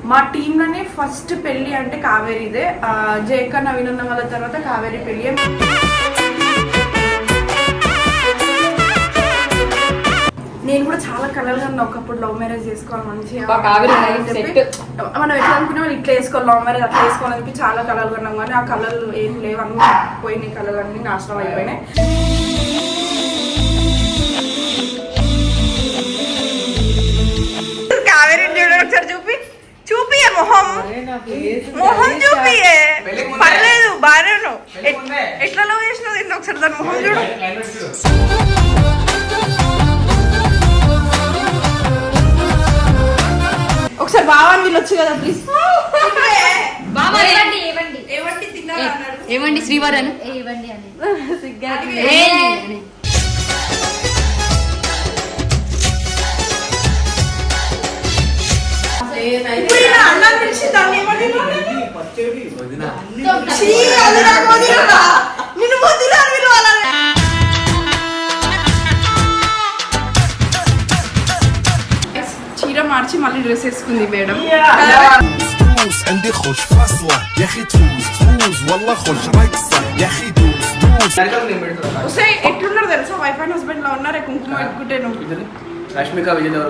మా టీంలోనే ఫస్ట్ పెళ్లి అంటే కావేరిదే. జయక్క నవీన్ అన్న వాళ్ళ తర్వాత కావేరి పెళ్లి. నేను కూడా చాలా కలర్గా ఉన్నా ఒకప్పుడు. లవ్ మ్యారేజ్ చేసుకోవాలి మంచిగా మనం ఎట్లా అనుకునే వాళ్ళు ఇట్లా వేసుకోవాలి, లవ్ మ్యారేజ్ అట్లా వేసుకోవాలని చెప్పి చాలా కలర్గా ఉన్నాం. కానీ ఆ కలర్లు ఏం లేవు, అన్నీ పోయినాయి, కలర్లు అన్నీ నాశనం అయిపోయినాయి. కావేరి ఒకసారి చూపి మొహం చూపి. పర్లేదు బాగానే ఉన్నావు. ఎట్లా లవ్ చేసినావు దీన్ని ఒకసారి దాని మొహం చూడు. ఒకసారి బావాని వీళ్ళొచ్చు కదా ప్లీజ్. ఏమండి శ్రీవారు అని అన్నం తెలిసి దాన్ని ఏమంటే నిన్ను వదిలా చీర మార్చి మళ్ళీ డ్రెస్ వేసుకుంది మేడం. عندي خوش فاصلة يا اخي تفوز والله خوش رقصة يا اخي دوس వస్తే ఎట్లున్నారు తెలుసా, వైఫ్ అండ్ హస్బెండ్ లో ఉన్నారే. కుంకుమ పెట్టుకుంటే నువ్వు రష్మిక విజయ్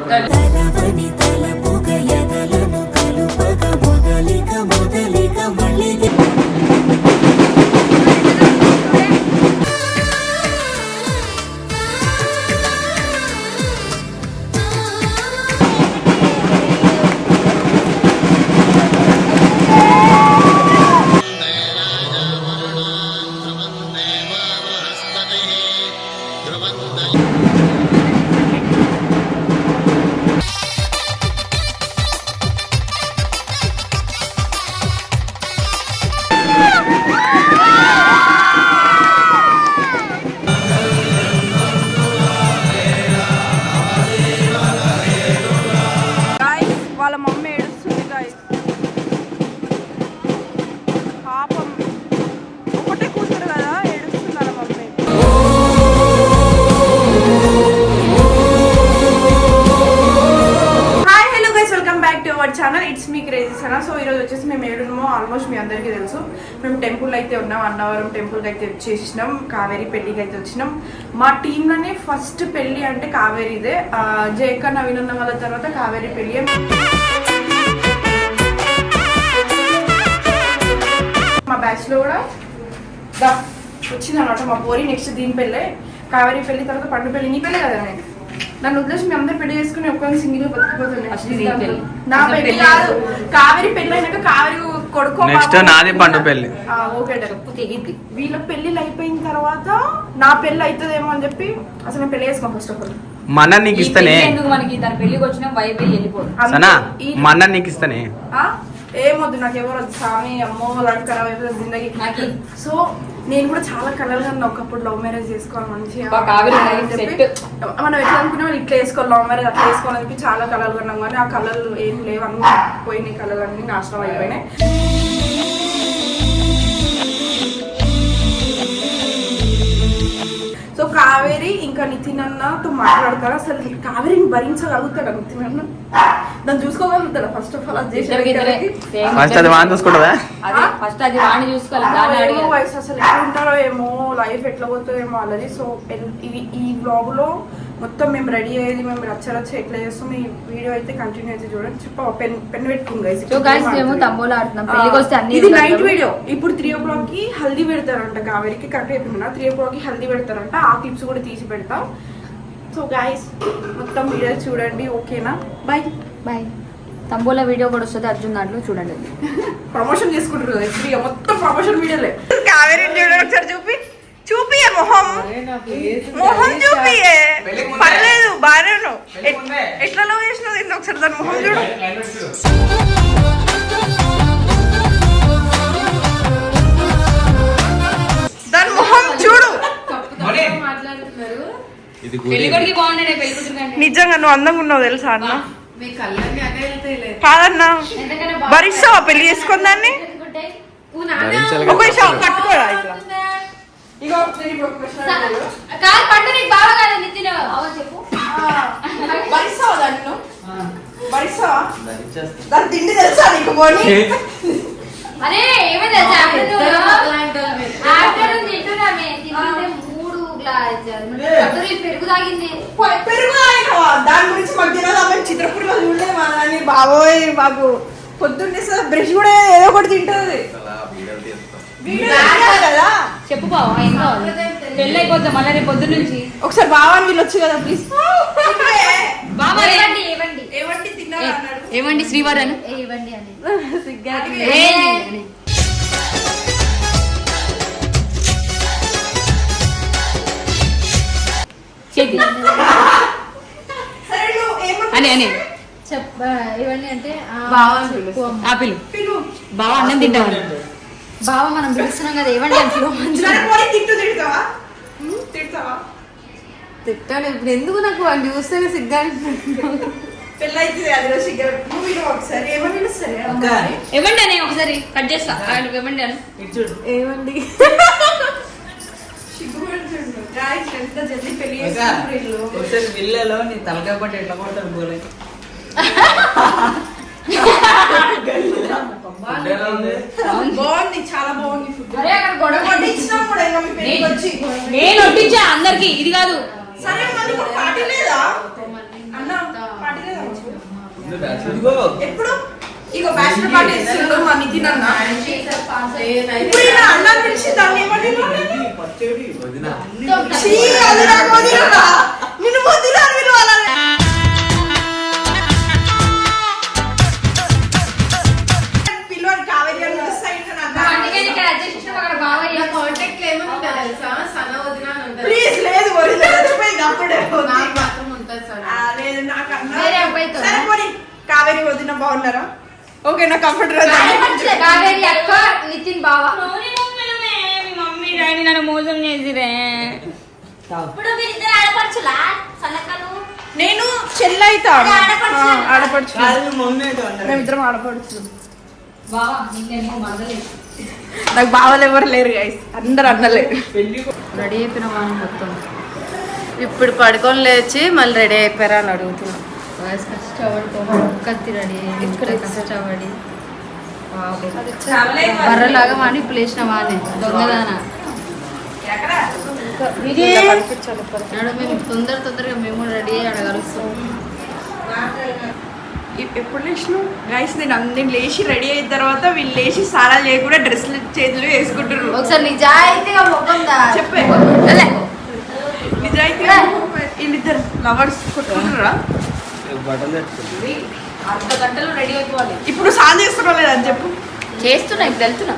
వాళ్ళ మమ్మీ ఏడుస్తుంది గాయ్స్. పాపం ఒకటే కూతురు కదా, ఏడుస్తుంది వాళ్ళ mummy. Hi hello guys, welcome back to our channel. It's me crazy Sana. So ఈరోజు వచ్చేసి మేము ఏడున్నామో ఆల్మోస్ట్ మీ అందరికీ తెలుసు. మేము టెంపుల్ అయితే ఉన్నాం, అన్నవరం టెంపుల్కి అయితే వచ్చేసినాం. కావేరి పెళ్లికి అయితే వచ్చినాం. మా టీంలోనే ఫస్ట్ పెళ్లి అంటే కావేరిదే. జయక్క నవీన్ అన్న వాళ్ళ తర్వాత కావేరి పెళ్లి. మా బ్యాచ్ లో కూడా వచ్చింది అనమాట మా పోరి. నెక్స్ట్ దీని పెళ్ళే, కావేరి పెళ్లి తర్వాత పండు పెళ్లి. నీ పెళ్ళి కదా, నేను నన్ను ఉద్దేశం మీ అందరు పెళ్లి చేసుకుని ఒక్కరిని సింగిల్ బతికిపోతుంది. నా పెళ్లి కాదు, కావేరి పెళ్లి అయినాక కావేరి కొడుకో నాది పండు పెళ్లి. ఓకే, వీళ్ళ పెళ్లిళ్ళు అయిపోయిన తర్వాత నా పెళ్లి అవుతుందేమో అని చెప్పి అసలు నేను పెళ్లి చేసుకో. ఫస్ట్ ఆఫ్ ఆల్ మన నీకు ఇస్తానే మనకి దాని పెళ్లికి వచ్చిన వైఫ్ వెళ్ళిపోదు. మన నీకు ఇస్తానే ఏమొద్దు నాకు, ఎవరు వద్దు స్వామి. అమ్మో లైఫ్ ఖరాబ్ అయిపోతుంది జిందగీ. సో నేను కూడా చాలా కలర్గా ఉన్నా ఒకప్పుడు. లవ్ మ్యారేజ్ చేసుకోవాలి మంచిగా మనం ఎట్లా అనుకునే వాళ్ళు ఇట్లా వేసుకోవాలి, లవ్ మ్యారేజ్ అట్లా వేసుకోవాలని చెప్పి చాలా కలర్గా ఉన్నాం. కానీ ఆ కలర్లు ఏం లేవు, అన్నీ పోయినాయి, కలర్లు అన్నీ నాశనం అయిపోయినాయి. సో కావేరి ఇంకా నితిన్ అన్నతో మాట్లాడతారు. అసలు కావేరిని భరించగలుగుతాడా నితిన్ అన్న? దాన్ని చూసుకోగలుగుతాడా? ఫస్ట్ ఆఫ్ ఆల్ అది వయసు అసలు ఎట్లా ఉంటారో ఏమో, లైఫ్ ఎట్లా పోతుందో ఏమో వాళ్ళది. సో ఈ బ్లాగ్ లో మొత్తం మేము రెడీ అయ్యేది, మేము రచ్చ ఎట్లా చేస్తాం, ఈ వీడియో అయితే కంటిన్యూ అయితే చూడండి. చెప్ప పెన్ పెట్టుకుంది. ఇది నైట్ వీడియో. ఇప్పుడు 3 o'clock కి హల్దీ పెడతారంట కావేరికి. కరెక్ట్ అయిపోయిందా? 3 o'clock కి హల్దీ పెడతారంట. ఆ క్లిప్స్ కూడా తీసి పెడతాం. సో గైస్ మొత్తం వీడియో చూడండి, ఓకేనా? Bye bye. తంబోలా వీడియో కూడా వస్తుంది అర్జున్ దాంట్లో, చూడండి. ప్రమోషన్ చేసుకుంటారు కదా మొత్తం ప్రమోషన్ వీడియోలే. కావేరి ఒకసారి చూపి మొహం చూపి. పర్లేదు బాగానే ఉన్నావు. ఎట్లా లవ్ చేసినావు దీన్ని ఒకసారి దాని మొహం చూడు. దాని మొహం చూడు. నిజంగా నువ్వు అందంగా ఉన్నావు తెలుసా అన్న. కాదన్నా భరిస్తావా పెళ్లి చేసుకుని దాన్ని? ఒక కట్టుకోరా ఇట్లా. ఇగో భరిస్తావా దాన్ని? భరిస్తావా? దాని తిండి తెలుసా నీకు? పోనీ అరే ఏమీ తెలుసా ఆఫ్టర్నూన్ తింటున్నామే తింటుంటే 3 గ్లాసులు పెరుగు తాగింది. పెరుగు తాగినావా? దాని గురించి మాకు తెలియదు. ఆమె చిత్రపురిలో చూడలేమా అని బాబోయ్ బాబు పొద్దున్నే బ్రష్ కూడా ఏదో ఒకటి తింటుంది కదా. చెప్పు బావ ఏం కావాలి? పెళ్ళి అయిపోద్దాం మళ్ళీ రేపు పొద్దు నుంచి. ఒకసారి బావాని వీళ్ళొచ్చు కదా ప్లీజ్. బాబా ఏవండి ఏవండి ఏమంటే తిన్నారా అన్నాడు. ఏవండి శ్రీవారన్ ఇవ్వండి అని చేతి సరే నువ్వు ఏమంటావు? అని అని ఇవ్వండి అంటే ఆపిల్ పిలు. బావ అన్నం తింటామని బావ మనం పిలుస్తున్నాం కదా ఏవండి అని సరే పోనీ తిడతావా? తిడతావా? తిట్టాను ఇప్పుడు ఎందుకు నాకు వాళ్ళు చూస్తేనే సిగ్గా పెళ్ళి అవుతుంది అది రోజు సిగరెట్ నువ్వు విను ఒకసారి ఏమని పిలుస్తారు ఇవ్వండి అని ఒకసారి కట్ చేస్తా ఇవ్వండి అని ఏమండి సిగ్గుపడుతుండు. గాయ్స్ ఎంత జల్దీ పెళ్లి చేసుకుంటారు వీళ్ళు. ఒకసారి పిల్లలో నీ తలకాయ పట్టి ఎట్లా కొడతారు పోలే బాగుంది చాలా బాగుంది ఫుడ్. అరే అక్కడ గొడవ వడ్డించినా కూడా ఇంకా మీ పెళ్ళికి వచ్చి నేను వడ్డించా అందరికి ఇది కాదు సరే మరి ఇప్పుడు పార్టీ లేదా అన్న? పార్టీ లేదా ఎప్పుడు? ఇగో బ్యాచిలర్ పార్టీ ఇస్తుండు మా నితిన్ అన్న. ఇప్పుడు ఈయన అన్న పిలిచి దాన్ని ఏమని అది నాకు వదిలేరా? నిన్ను వదిలేరా పిలవాలని పిలవని కావేరి అని పిలుస్తా ఇంకా నాకు అందుకే ఇక్కడ అడ్జస్ట్ చేసిన అక్కడ బావ కాంటాక్ట్ ఏమో తెలుసా సన వదిన అని ఉంటుంది. ప్లీజ్ లేదు ఒరిజినల్ చచ్చిపోయింది అప్పుడే నాకు మాత్రం ఉంటుంది సార్. లేదు నాకు అన్న వేరే అబ్బాయితో సరే పోనీ కావేరి వదిన బాగున్నారా? ఓకే నా కంఫర్టబుల్ కావేరి అక్క నితిన్ బావ మీ మమ్మీ డాడీ నన్ను మోసం చేసిరే ఇప్పుడు మీరిద్దరు ఆడపడుచులా సన్నకను నేను చెల్లైతా ఆడపడుచు మమ్మీ మేమిద్దరం ఆడపడుచు. బావా నిన్నేమో మదలేదు నాకు బావలు ఎవరు లేరు గైస్ అందరు అన్నలే. రెడీ అయిపోయిన మనం మొత్తం ఇప్పుడు పడుకొని లేచి మళ్ళీ రెడీ అయిపోయారా అని అడుగుతున్నాం. కత్తి రెడీ ఇక్కడ కష్టపడి బర్రలాగా వాడిని ఇప్పుడు లేచిన వాడిని దొంగదానా మేము తొందరగా మేము రెడీ అయ్యి అడగలుస్తాం. ఎప్పుడు లేచినావు గైస్? నేను లేచి రెడీ అయిన తర్వాత వీళ్ళు లేచి సారా లేకుండా డ్రెస్లు చేతులు వేసుకుంటారు. ఒకసారి నిజాయితీగా ముఖం చెప్పే నిజాయితీ వీళ్ళిద్దరు లవర్స్ కొట్టుకుంటారా? అర్ధ గంటలో రెడీ అయిపోవాలి. ఇప్పుడు సాన్ చేస్తున్నా లేదని చెప్పు. చేస్తున్నా ఇప్పుడు వెళ్తున్నా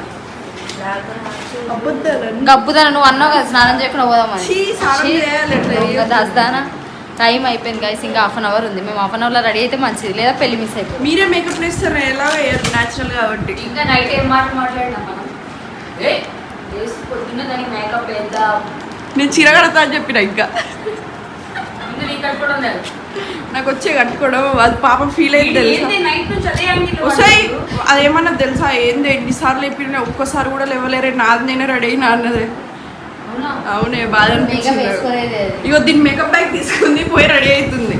అబద్ధాలు గబ్బుదానా నువ్వు అన్నావు కదా స్నానం చేయకుండా పోదామని చీ, స్నానం చేయాలి ఎట్లా? దాస్తానా టైం అయిపోయింది గైస్ ఇంకా 1/2 అవర్ ఉంది మేము 1/2 అవర్లో రెడీ అయితే మంచిది లేదా పెళ్లి మిస్ అయిపోయింది మీరే మేకప్ వేస్తారు ఎలా వేయదు న్యాచురల్ కాబట్టి. ఇంకా నైట్ ఏం మాట్లాడినాం మనం పొద్దున్న దానికి మేకప్ వేద్దాం నేను చీర కడతా అని చెప్పిన ఇంకా ఇంకా నీ కట్టుకోవడం లేదు నాకు వచ్చే కట్టుకోవడం అది పాపం ఫీల్ అయింది తెలుసా? నైట్ నుంచి అదే యాంగిల్ వస్తాయి అదేమన్నా తెలుసా? ఏంది ఎన్నిసార్లు చెప్పిన ఒక్కసారి కూడా లేవలేరే నాది నేనే రెడీ అయినా అన్నదే. అవునే బాధ అనిపించింది. ఇగో దీని మేకప్ బ్యాగ్ తీసుకుంది పోయి రెడీ అవుతుంది.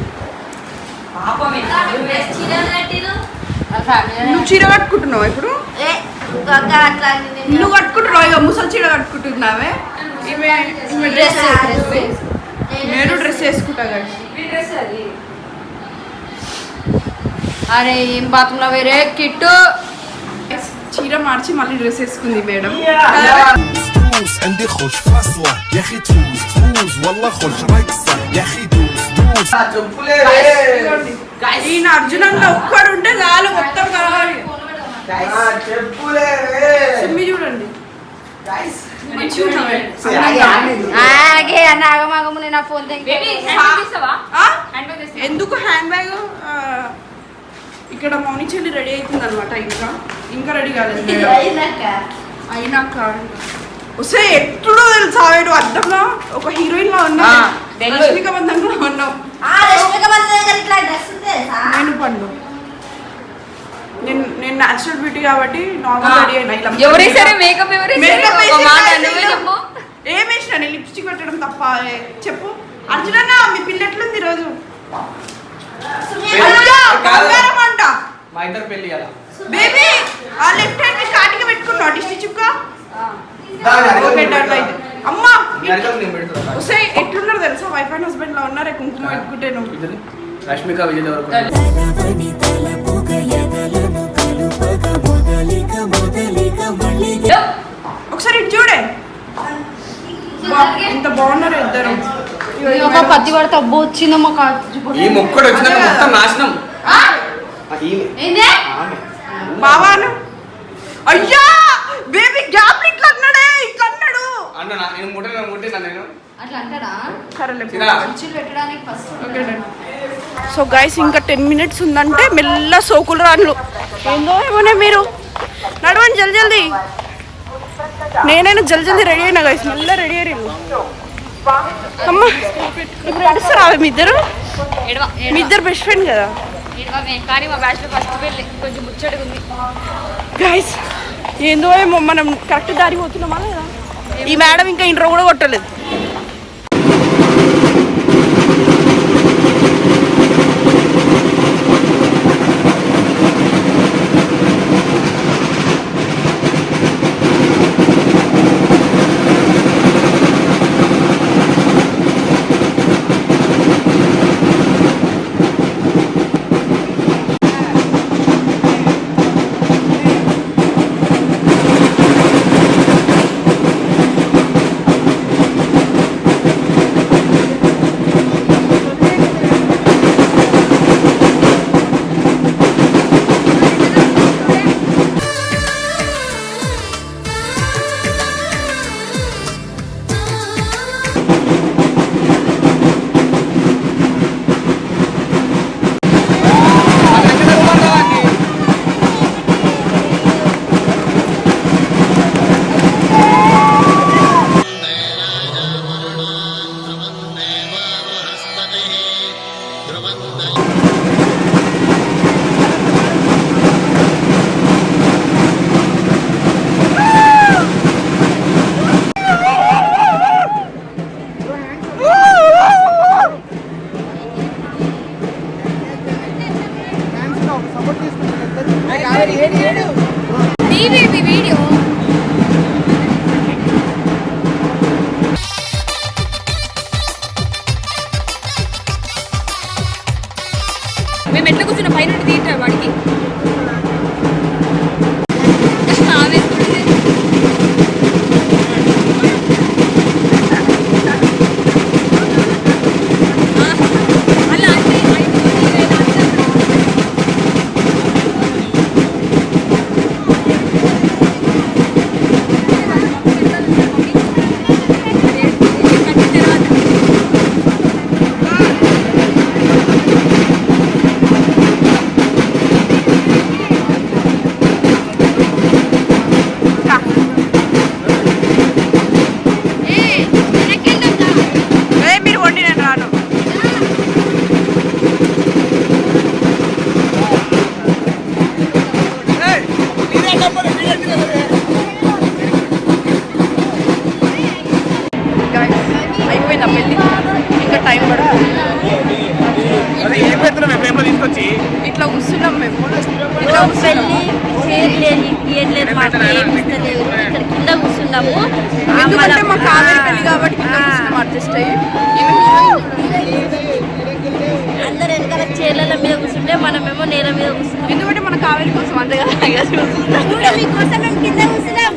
నువ్వు చీర కట్టుకుంటున్నావు ఇప్పుడు? నువ్వు కట్టుకుంటున్నావు ఇక ముసలి చీర కట్టుకుంటున్నావే. నేను డ్రెస్ వేసుకుంటా కదా. అరే ఏం బాత్రూమ్ లో వేరే కిట్టు చీర మార్చి మళ్ళీ డ్రెస్ వేసుకుంది మేడం. تفوز عندي خوش فاصلة يا اخي تفوز والله خوش رقصة يا اخي دوس ఈయన అర్జున్ అన్న ఒక్కడు ఉంటే చాలు మొత్తం కావాలి. సిమ్మి చూడండి ఆగే అన్న ఆగమాగము నేను ఫోన్ ఎందుకు హ్యాండ్ బ్యాగ్. ఇక్కడ మౌని చెల్లి రెడీ అవుతుంది అనమాట. ఇంకా రెడీ కాలేదు అయినాక వస్తే ఎట్టుడో తెలుసా వీడు అద్దంలో ఒక హీరోయిన్ లా ఉన్నా రష్మిక బంధంలో ఉన్నావు. నేను పండు నేను న్యాచురల్ బ్యూటీ కాబట్టి నార్మల్ రెడీ అయినా. ఎవరేసారే మేకప్ ఏం వేసిన నేను లిప్స్టిక్ పెట్టడం తప్ప చెప్పు. అర్జున్ అన్న మీ పిల్ల ఎట్లుంది ఈరోజు? బంగారం అంట మా ఇద్దరు పెళ్లి కదా బేబీ ఆ లెఫ్ట్ హ్యాండ్ ని కాటికి పెట్టుకున్నావు డిస్టి చుక్క అమ్మా వస్తే ఎట్లున్నారు తెలుసా వైఫ్ అండ్ హస్బెండ్ లో ఉన్నారే కుంకుమ పెట్టుకుంటే నువ్వు రష్మిక విజయ్ వరకు ఒకసారి ఇటు చూడే ఎంత బాగున్నారు ఇద్దరు ఒక పత్తి పడితే అబ్బో వచ్చిందమ్మా ఈ మొక్కడు వచ్చినాక మొత్తం నాశనం బావాను అయ్యా బేబీ గ్యాప్ ఇట్లా అన్నాడే ఇట్లా అన్నాడు అన్న నేను ముట్టినా నేను అట్లా అంటాడా మంచులు పెట్టడానికి ఫస్ట్ సో గైస్ ఇంకా 10 minutes ఉందంటే మెల్ల సోకులు రాళ్ళు ఏందో ఏమోనే మీరు నడవండి జల్దీ నేనైనా జల్దీ రెడీ అయినా గైస్ మెల్ల రెడీ అయ్యారు అమ్మ ఇప్పుడు నడుస్తారా మీ ఇద్దరు మీ ఇద్దరు బెస్ట్ ఫ్రెండ్ కదా కానీ మా బ్యాచ్ లో ఫస్ట్ పెళ్ళి కొంచెం ముచ్చటగా ఉంది గైస్ ఏందో ఏమో మనం కరెక్ట్ దారి పోతున్నామా లేదా ఈ మేడం ఇంకా ఇంట్రో కూడా కొట్టలేదు వీడియో మేము ఎట్లా కూర్చున్న పైన తీయటం వాడికి అయిపోయిందా పెళ్ళి ఇంకా టైం పడుతుంది ఇట్లా కూర్చున్నాం మేము ఇట్లా కింద కూర్చున్నాము ఎందుకంటే మా కావేరి పెళ్ళి కాబట్టి కింద కూర్చున్నాం అడ్జస్ట్ అయ్యి అందరు వెనకాల చీరల మీద కూర్చుంటే మనమేమో నేల మీద కూర్చున్నాం ఎందుకంటే మన కావేరి కోసం అంతే కదా మీకోసం మేము కింద కూర్చున్నాం.